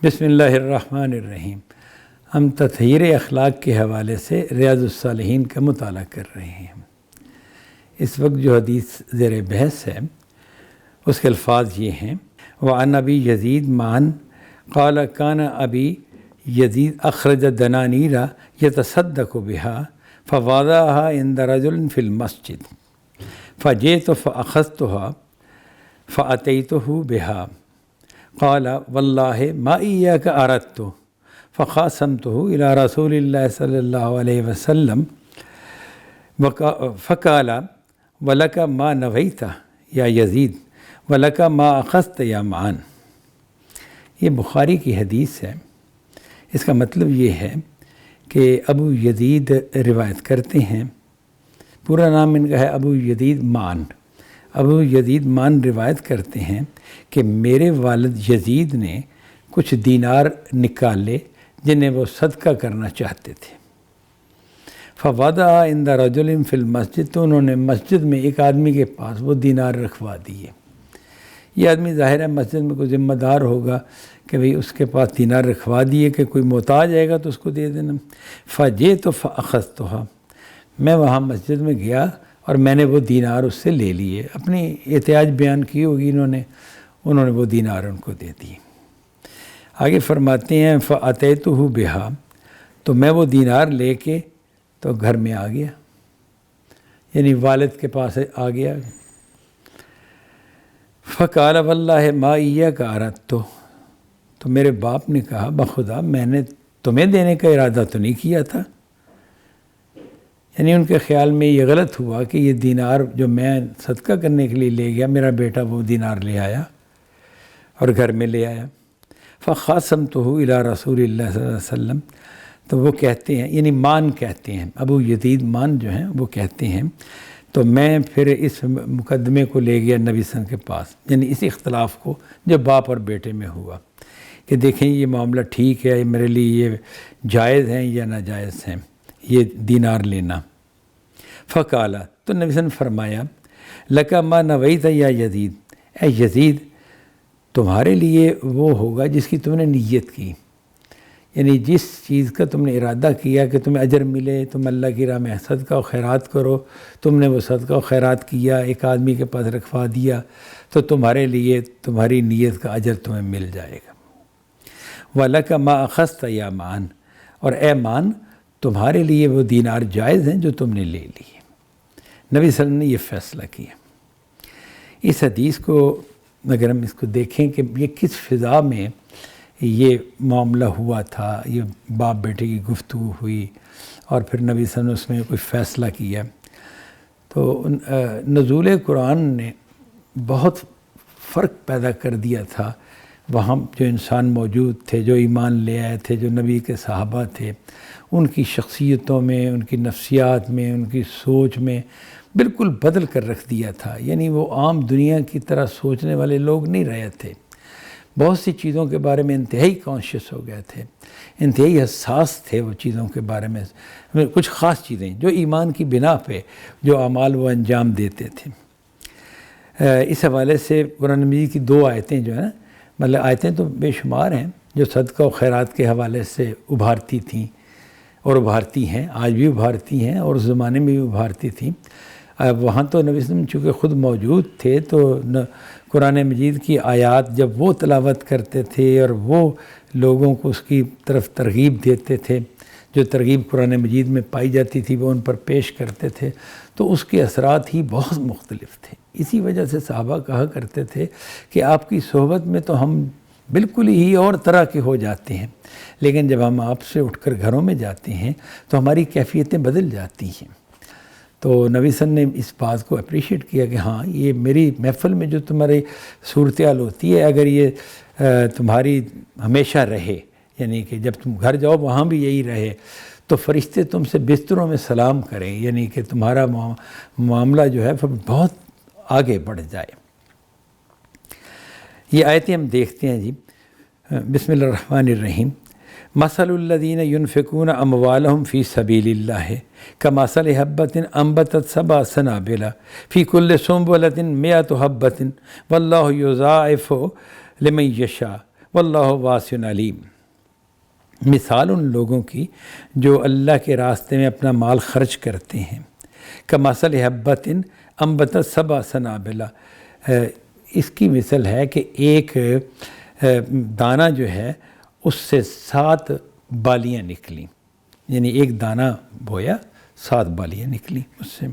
بسم اللہ الرحمن الرحیم۔ ہم تطہیر اخلاق کے حوالے سے ریاض الصالحین کا مطالعہ کر رہے ہیں۔ اس وقت جو حدیث زیر بحث ہے اس کے الفاظ یہ ہیں: وعن ابی یزید معن قال کان ابی یزید اخرج دنانیر یتصدق بها فوضعها عند رجل في المسجد فجئت فأخذتها فأتيته بها قال والله ما إياك أردت فخاصمته إلى رسول الله صلى الله عليه وسلم فقال ولك ما نويت یا یزید ولک ما اخذت یا معن۔ یہ بخاری کی حدیث ہے۔ اس کا مطلب یہ ہے کہ ابو یزید روایت کرتے ہیں، پورا نام ان کا ہے ابو یزید معن۔ ابو یزید معن روایت کرتے ہیں کہ میرے والد یزید نے کچھ دینار نکالے جنہیں وہ صدقہ کرنا چاہتے تھے۔ فوضع عند رجل فی المسجد، تو انہوں نے مسجد میں ایک آدمی کے پاس وہ دینار رکھوا دیے۔ یہ آدمی ظاہر ہے مسجد میں کوئی ذمہ دار ہوگا کہ بھئی اس کے پاس دینار رکھوا دیے کہ کوئی محتاج آئے گا تو اس کو دے دینا۔ فجئت فاخذتها، میں وہاں مسجد میں گیا اور میں نے وہ دینار اس سے لے لیے۔ اپنی احتیاج بیان کی ہوگی انہوں نے وہ دینار ان کو دے دیے۔ آگے فرماتے ہیں فأتيته بها، تو میں وہ دینار لے کے تو گھر میں آ گیا، یعنی والد کے پاس آ گیا۔ فقال واللہ ما ایاک اردت، تو میرے باپ نے کہا بخدا میں نے تمہیں دینے کا ارادہ تو نہیں کیا تھا۔ یعنی ان کے خیال میں یہ غلط ہوا کہ یہ دینار جو میں صدقہ کرنے کے لیے لے گیا، میرا بیٹا وہ دینار لے آیا اور گھر میں لے آیا۔ فخاصمتہ الی رسول اللہ صلی اللہ علیہ وسلم، تو وہ کہتے ہیں، یعنی مان کہتے ہیں، ابو یزید مان جو ہیں وہ کہتے ہیں، تو میں پھر اس مقدمے کو لے گیا نبی صلی اللہ علیہ وسلم کے پاس، یعنی اس اختلاف کو جو باپ اور بیٹے میں ہوا کہ دیکھیں یہ معاملہ ٹھیک ہے، میرے لیے یہ جائز ہیں یا ناجائز ہیں یہ دینار لینا۔ فقال، تو نبی صلی اللہ علیہ وسلم فرمایا لک ما نویت یا یزید، اے یزید تمہارے لیے وہ ہوگا جس کی تم نے نیت کی، یعنی جس چیز کا تم نے ارادہ کیا کہ تمہیں اجر ملے، تم اللہ کی راہ میں صدقہ و خیرات کرو، تم نے وہ صدقہ و خیرات کیا، ایک آدمی کے پاس رکھوا دیا، تو تمہارے لیے تمہاری نیت کا اجر تمہیں مل جائے گا۔ وَلَكَ مَا أَخَذْتَ يَا مَعَن، اور اے مان تمہارے لیے وہ دینار جائز ہیں جو تم نے لے لیے۔ نبی صلی اللہ علیہ وسلم نے یہ فیصلہ کیا۔ اس حدیث کو اگر ہم اس کو دیکھیں کہ یہ کس فضا میں یہ معاملہ ہوا تھا، یہ باپ بیٹے کی گفتگو ہوئی اور پھر نبی صلی اللہ علیہ وسلم اس میں کوئی فیصلہ کیا، تو نزول قرآن نے بہت فرق پیدا کر دیا تھا۔ وہاں جو انسان موجود تھے، جو ایمان لے آئے تھے، جو نبی کے صحابہ تھے، ان کی شخصیتوں میں، ان کی نفسیات میں، ان کی سوچ میں بالکل بدل کر رکھ دیا تھا۔ یعنی وہ عام دنیا کی طرح سوچنے والے لوگ نہیں رہے تھے، بہت سی چیزوں کے بارے میں انتہائی کانشیس ہو گئے تھے، انتہائی حساس تھے وہ چیزوں کے بارے میں، کچھ خاص چیزیں جو ایمان کی بنا پہ جو اعمال وہ انجام دیتے تھے۔ اس حوالے سے قرآن مجید کی دو آیتیں جو ہیں، مطلب آیتیں تو بے شمار ہیں جو صدقہ و خیرات کے حوالے سے ابھارتی تھیں اور ابھارتی ہیں، آج بھی ابھارتی ہیں اور اس زمانے میں بھی ابھارتی تھیں۔ وہاں تو نبی صلی اللہ علیہ وسلم چونکہ خود موجود تھے تو قرآن مجید کی آیات جب وہ تلاوت کرتے تھے اور وہ لوگوں کو اس کی طرف ترغیب دیتے تھے، جو ترغیب قرآن مجید میں پائی جاتی تھی وہ ان پر پیش کرتے تھے، تو اس کے اثرات ہی بہت مختلف تھے۔ اسی وجہ سے صحابہ کہا کرتے تھے کہ آپ کی صحبت میں تو ہم بالکل ہی اور طرح کے ہو جاتے ہیں، لیکن جب ہم آپ سے اٹھ کر گھروں میں جاتے ہیں تو ہماری کیفیتیں بدل جاتی ہیں۔ تو نبی صلی اللہ علیہ وسلم نے اس بات کو اپریشیٹ کیا کہ ہاں یہ میری محفل میں جو تمہاری صورتحال ہوتی ہے، اگر یہ تمہاری ہمیشہ رہے، یعنی کہ جب تم گھر جاؤ وہاں بھی یہی رہے، تو فرشتے تم سے بستروں میں سلام کریں، یعنی کہ تمہارا معاملہ جو ہے بہت آگے بڑھ جائے۔ یہ آیتیں ہم دیکھتے ہیں جی۔ بسم اللہ الرحمن الرحیم۔ مثل الذین ينفقون اموالهم فی سبیل اللہ کمثل حبۃ انبتت سبع سنابل فی کل سنبلۃ مئۃ حبۃ واللہ یضاعف لمن یشاء واللہ واسع علیم۔ مثال ان لوگوں کی جو اللہ کے راستے میں اپنا مال خرچ کرتے ہیں، کمثل حبۃ انبتت سبع سنابل، اس کی مثل ہے کہ ایک دانہ جو ہے اس سے 7 بالیاں نکلیں، یعنی ایک دانہ بویا 7 بالیاں نکلیں اس سے،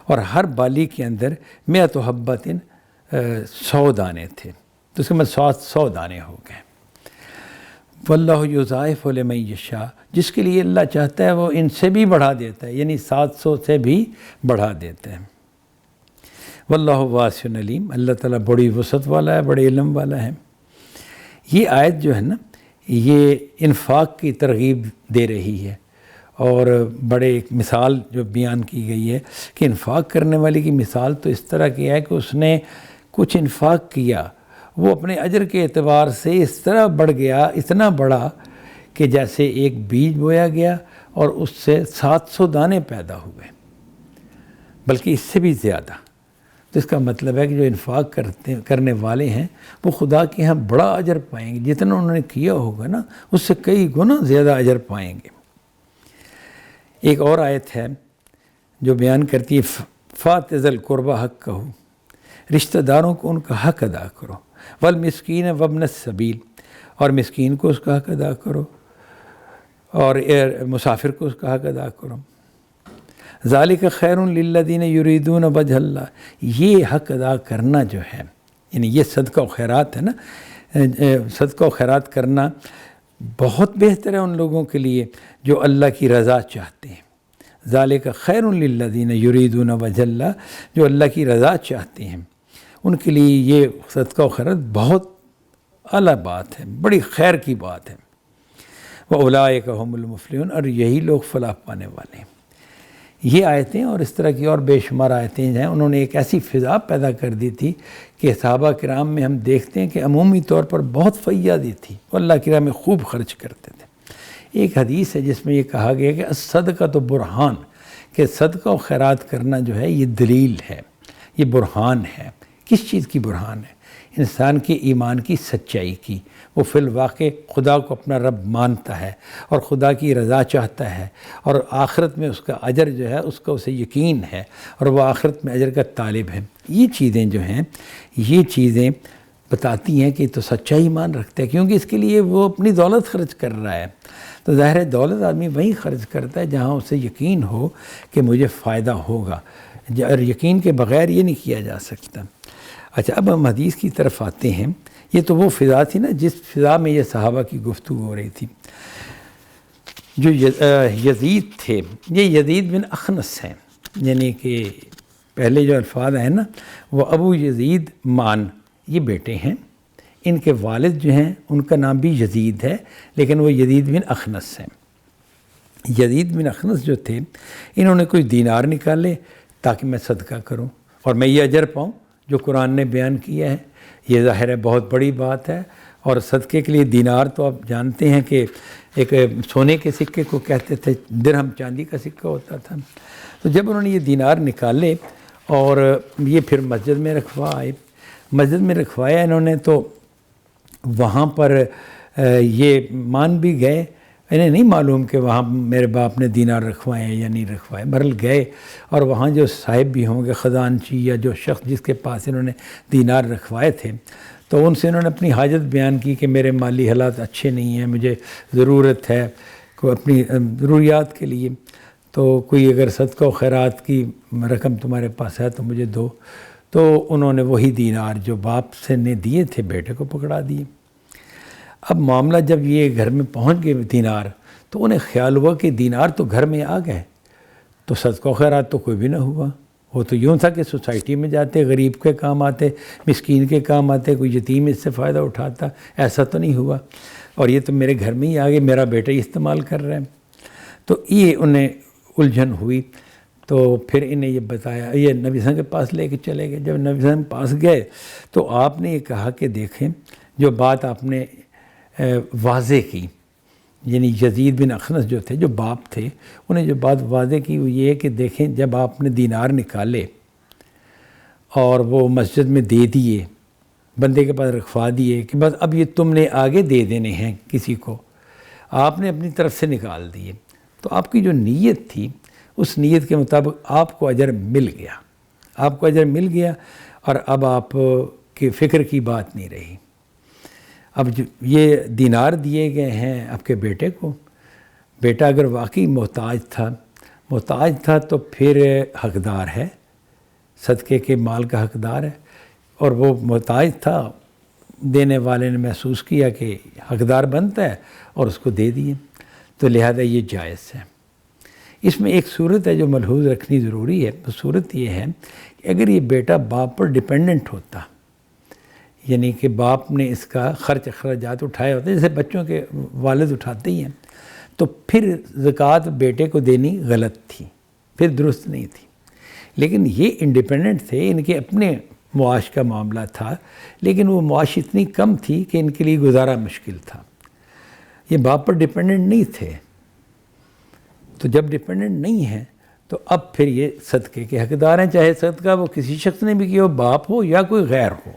اور ہر بالی کے اندر 100 حبۃ 100 دانے تھے، تو اس کے بعد 100 دانے ہو گئے۔ واللہ یضاعف لمن یشاء، جس کے لیے اللہ چاہتا ہے وہ ان سے بھی بڑھا دیتا ہے، یعنی 700 سے بھی بڑھا دیتا ہے۔ واللہ واسع علیم، اللہ تعالیٰ بڑی وسعت والا ہے، بڑے علم والا ہے۔ یہ آیت جو ہے نا، یہ انفاق کی ترغیب دے رہی ہے، اور بڑے ایک مثال جو بیان کی گئی ہے کہ انفاق کرنے والے کی مثال تو اس طرح کی ہے کہ اس نے کچھ انفاق کیا، وہ اپنے اجر کے اعتبار سے اس طرح بڑھ گیا، اتنا بڑا کہ جیسے ایک بیج بویا گیا اور اس سے 700 دانے پیدا ہوئے، بلکہ اس سے بھی زیادہ۔ تو اس کا مطلب ہے کہ جو انفاق کرنے والے ہیں وہ خدا کے ہاں بڑا اجر پائیں گے، جتنا انہوں نے کیا ہوگا نا اس سے کئی گنا زیادہ اجر پائیں گے۔ ایک اور آیت ہے جو بیان کرتی ہے فَآتِ ذِی الْقُرْبَىٰ حَقَّهُ، رشتہ داروں کو ان کا حق ادا کرو، والمسکین وابن السبیل، اور مسکین کو اس کا حق ادا کرو، اور مسافر کو اس کا حق ادا کرو۔ ذالک خیر للذین یریدون وجہ اللہ، یہ حق ادا کرنا جو ہے، یعنی یہ صدقہ و خیرات ہے نا، صدقہ و خیرات کرنا بہت بہتر ہے ان لوگوں کے لیے جو اللہ کی رضا چاہتے ہیں۔ ذالک خیر للذین یریدون وجہ اللہ، جو اللہ کی رضا چاہتے ہیں ان کے لیے یہ صدقہ و خیرات بہت اعلیٰ بات ہے، بڑی خیر کی بات ہے۔ وَأُولَٰئِکَ هُمُ الْمُفْلِحُونَ، اور یہی لوگ فلاح پانے والے ہیں۔ یہ آیتیں اور اس طرح کی اور بے شمار آیتیں ہیں، انہوں نے ایک ایسی فضا پیدا کر دی تھی کہ صحابہ کرام میں ہم دیکھتے ہیں کہ عمومی طور پر بہت فیاضی تھی، وہ اللہ کی راہ میں خوب خرچ کرتے تھے۔ ایک حدیث ہے جس میں یہ کہا گیا کہ الصدقہ تو برہان، کہ صدقہ و خیرات کرنا جو ہے یہ دلیل ہے، یہ برہان ہے۔ کس چیز کی برہان ہے؟ انسان کے ایمان کی سچائی کی، وہ فی الواقع خدا کو اپنا رب مانتا ہے اور خدا کی رضا چاہتا ہے، اور آخرت میں اس کا اجر جو ہے اس کا اسے یقین ہے، اور وہ آخرت میں اجر کا طالب ہے۔ یہ چیزیں جو ہیں، یہ چیزیں بتاتی ہیں کہ یہ تو سچا ایمان رکھتا ہے، کیونکہ اس کے لیے وہ اپنی دولت خرچ کر رہا ہے۔ تو ظاہر ہے دولت آدمی وہیں خرچ کرتا ہے جہاں اسے یقین ہو کہ مجھے فائدہ ہوگا، اور یقین کے بغیر یہ نہیں کیا جا سکتا۔ اچھا، اب ہم حدیث کی طرف آتے ہیں۔ یہ تو وہ فضا تھی نا جس فضا میں یہ صحابہ کی گفتگو ہو رہی تھی۔ جو یزید تھے، یہ یزید بن اخنس ہیں، یعنی کہ پہلے جو الفاظ ہیں نا وہ ابو یزید مان، یہ بیٹے ہیں۔ ان کے والد جو ہیں ان کا نام بھی یزید ہے، لیکن وہ یزید بن اخنس ہیں۔ یزید بن اخنس جو تھے، انہوں نے کوئی دینار نکالے تاکہ میں صدقہ کروں اور میں یہ اجر پاؤں جو قرآن نے بیان کیا ہے۔ یہ ظاہر ہے بہت بڑی بات ہے، اور صدقے کے لیے دینار تو آپ جانتے ہیں کہ ایک سونے کے سکے کو کہتے تھے، درہم چاندی کا سکہ ہوتا تھا۔ تو جب انہوں نے یہ دینار نکالے اور یہ پھر مسجد میں رکھوائے، مسجد میں رکھوایا انہوں نے، تو وہاں پر یہ مان بھی گئے، انہیں نہیں معلوم کہ وہاں میرے باپ نے دینار رکھوائے یا نہیں رکھوائے، بہرحال گئے، اور وہاں جو صاحب بھی ہوں گے، خزانچی یا جو شخص جس کے پاس انہوں نے دینار رکھوائے تھے، تو ان سے انہوں نے اپنی حاجت بیان کی کہ میرے مالی حالات اچھے نہیں ہیں، مجھے ضرورت ہے کوئی اپنی ضروریات کے لیے، تو کوئی اگر صدقہ و خیرات کی رقم تمہارے پاس ہے تو مجھے دو۔ تو انہوں نے وہی دینار جو باپ سے نے دیے تھے بیٹے کو پکڑا دیے۔ اب معاملہ جب یہ گھر میں پہنچ گئے دینار، تو انہیں خیال ہوا کہ دینار تو گھر میں آ گئے، تو صدقہ و خیرات تو کوئی بھی نہ ہوا۔ وہ تو یوں تھا کہ سوسائٹی میں جاتے، غریب کے کام آتے، مسکین کے کام آتے، کوئی یتیم اس سے فائدہ اٹھاتا، ایسا تو نہیں ہوا، اور یہ تو میرے گھر میں ہی آ گئے، میرا بیٹا ہی استعمال کر رہا ہے۔ تو یہ انہیں الجھن ہوئی، تو پھر انہیں یہ بتایا، یہ نبی صلی اللہ علیہ وسلم کے پاس لے کے چلے گئے۔ جب نبی صلی اللہ علیہ وسلم کے پاس گئے تو آپ نے یہ کہا کہ دیکھیں، جو بات آپ نے واضح کی، یعنی یزید بن اخنس جو تھے، جو باپ تھے، انہیں جو بات واضح کی وہ یہ ہے کہ دیکھیں، جب آپ نے دینار نکالے اور وہ مسجد میں دے دیے، بندے کے پاس رکھوا دیے کہ بس اب یہ تم نے آگے دے دینے ہیں کسی کو، آپ نے اپنی طرف سے نکال دیے، تو آپ کی جو نیت تھی اس نیت کے مطابق آپ کو اجر مل گیا، آپ کو اجر مل گیا، اور اب آپ کی فکر کی بات نہیں رہی۔ اب جو یہ دینار دیے گئے ہیں آپ کے بیٹے کو، بیٹا اگر واقعی محتاج تھا تو پھر حقدار ہے، صدقے کے مال کا حقدار ہے، اور وہ محتاج تھا، دینے والے نے محسوس کیا کہ حقدار بنتا ہے اور اس کو دے دیے، تو لہذا یہ جائز ہے۔ اس میں ایک صورت ہے جو ملحوظ رکھنی ضروری ہے، وہ صورت یہ ہے کہ اگر یہ بیٹا باپ پر ڈیپینڈنٹ ہوتا، یعنی کہ باپ نے اس کا خرچ اخراجات اٹھائے ہوتے ہیں جیسے بچوں کے والد اٹھاتے ہی ہیں، تو پھر زکوٰۃ بیٹے کو دینی غلط تھی، پھر درست نہیں تھی۔ لیکن یہ انڈیپینڈنٹ تھے، ان کے اپنے معاش کا معاملہ تھا، لیکن وہ معاش اتنی کم تھی کہ ان کے لیے گزارا مشکل تھا، یہ باپ پر ڈیپینڈنٹ نہیں تھے۔ تو جب ڈیپینڈنٹ نہیں ہیں تو اب پھر یہ صدقے کے حقدار ہیں، چاہے صدقہ وہ کسی شخص نے بھی کیا ہو، باپ ہو یا کوئی غیر ہو۔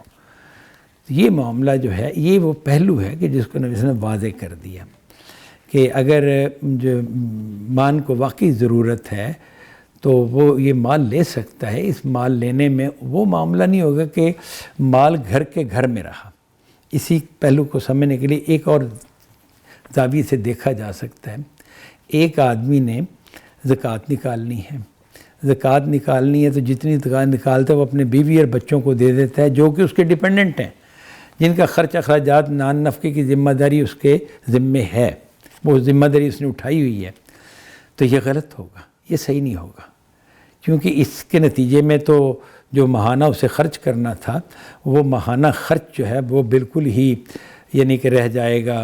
یہ معاملہ جو ہے یہ وہ پہلو ہے کہ جس کو نبی صلی اللہ علیہ وسلم نے واضح کر دیا کہ اگر جو مان کو واقعی ضرورت ہے تو وہ یہ مال لے سکتا ہے۔ اس مال لینے میں وہ معاملہ نہیں ہوگا کہ مال گھر کے گھر میں رہا۔ اسی پہلو کو سمجھنے کے لیے ایک اور زاویے سے دیکھا جا سکتا ہے۔ ایک آدمی نے زکوٰۃ نکالنی ہے، زکوٰۃ نکالنی ہے تو جتنی زکوٰۃ نکالتا ہے وہ اپنے بیوی اور بچوں کو دے دیتا ہے جو کہ اس کے ڈیپینڈنٹ ہیں، جن کا خرچ اخراجات نان نفقے کی ذمہ داری اس کے ذمے ہے، وہ ذمہ داری اس نے اٹھائی ہوئی ہے۔ تو یہ غلط ہوگا، یہ صحیح نہیں ہوگا، کیونکہ اس کے نتیجے میں تو جو ماہانہ اسے خرچ کرنا تھا وہ ماہانہ خرچ جو ہے وہ بالکل ہی یعنی کہ رہ جائے گا،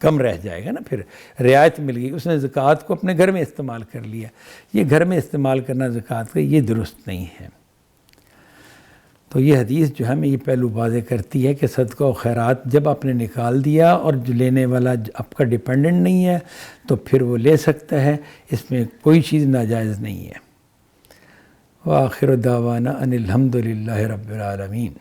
کم رہ جائے گا نا، پھر رعایت مل گئی، اس نے زکوٰۃ کو اپنے گھر میں استعمال کر لیا۔ یہ گھر میں استعمال کرنا زکوٰۃ کا یہ درست نہیں ہے۔ تو یہ حدیث جو ہمیں یہ پہلو واضح کرتی ہے کہ صدقہ و خیرات جب آپ نے نکال دیا اور جو لینے والا آپ کا ڈیپینڈنٹ نہیں ہے تو پھر وہ لے سکتا ہے، اس میں کوئی چیز ناجائز نہیں ہے۔ وآخر دعوانا ان الحمد للہ رب العالمین۔